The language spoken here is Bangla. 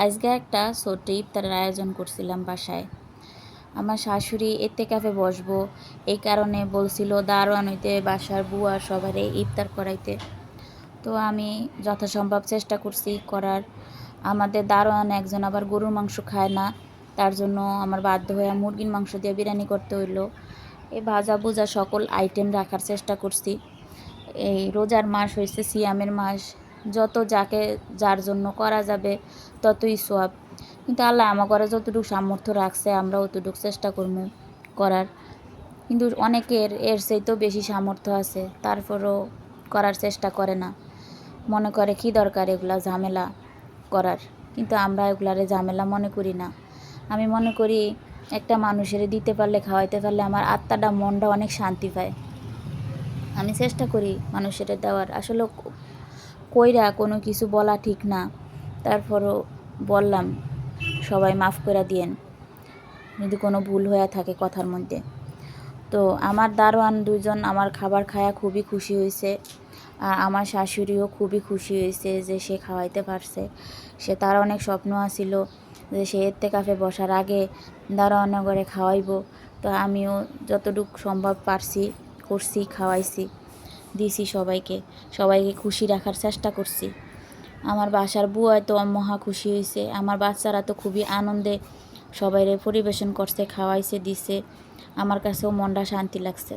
আজকে একটা ছোট্ট ইফতারের আয়োজন করছিলাম বাসায়। আমার শাশুড়ি ইত্তেকাফে বসবো, এই কারণে বলছিল দারোয়ান হইতে বাসার বুয়া সবারে ইফতার করাইতে। তো আমি যথাসম্ভব চেষ্টা করছি করার। আমাদের দারোয়ান একজন আবার গরুর মাংস খায় না, তার জন্য আমার বাধ্য হয়ে মুরগির মাংস দিয়ে বিরিয়ানি করতে হইলো। এই ভাজা ভুজা সকল আইটেম রাখার চেষ্টা করছি। এই রোজার মাস হয়েছে সিয়ামের মাস, যত যাকে যার জন্য করা যাবে ততই সোয়াব। কিন্তু আল্লাহ আমার ঘরে যতটুকু সামর্থ্য রাখছে আমরা অতটুকু চেষ্টা করবো করার। কিন্তু অনেকের এর চাইতেও বেশি সামর্থ্য আছে, তারপরও করার চেষ্টা করে না, মনে করে কি দরকার এগুলা ঝামেলা করার। কিন্তু আমরা এগুলারে ঝামেলা মনে করি না। আমি মনে করি একটা মানুষের দিতে পারলে, খাওয়াইতে পারলে আমার আত্মাটা মনটা অনেক শান্তি পায়। আমি চেষ্টা করি মানুষের দেওয়ার। আসলে কইরা কোনো কিছু বলা ঠিক না, তারপরও বললাম, সবাই মাফ করে দিয়েন যদি কোনো ভুল হয়ে থাকে কথার মধ্যে। তো আমার দারোয়ান দুজন আমার খাবার খায়া খুবই খুশি হয়েছে, আর আমার শাশুড়িও খুবই খুশি হয়েছে যে সে খাওয়াইতে পারছে। তার অনেক স্বপ্ন আছিল যে সে ইত্তেকাফে বসার আগে দারোয়ানের ঘরে খাওয়াইবো। তো আমিও যতটুকু সম্ভব পারছি করছি, খাওয়াইছি, দিছি সবাইকে খুশি রাখার চেষ্টা করছি। আমার বাসার বুয়ায় তো মহা খুশি হয়েছে, আমার বাচ্চারা তো খুবই আনন্দে সবাইরে পরিবেশন করছে, খাওয়াইছে, দিছে। আমার কাছেও মনটা শান্তি লাগছে।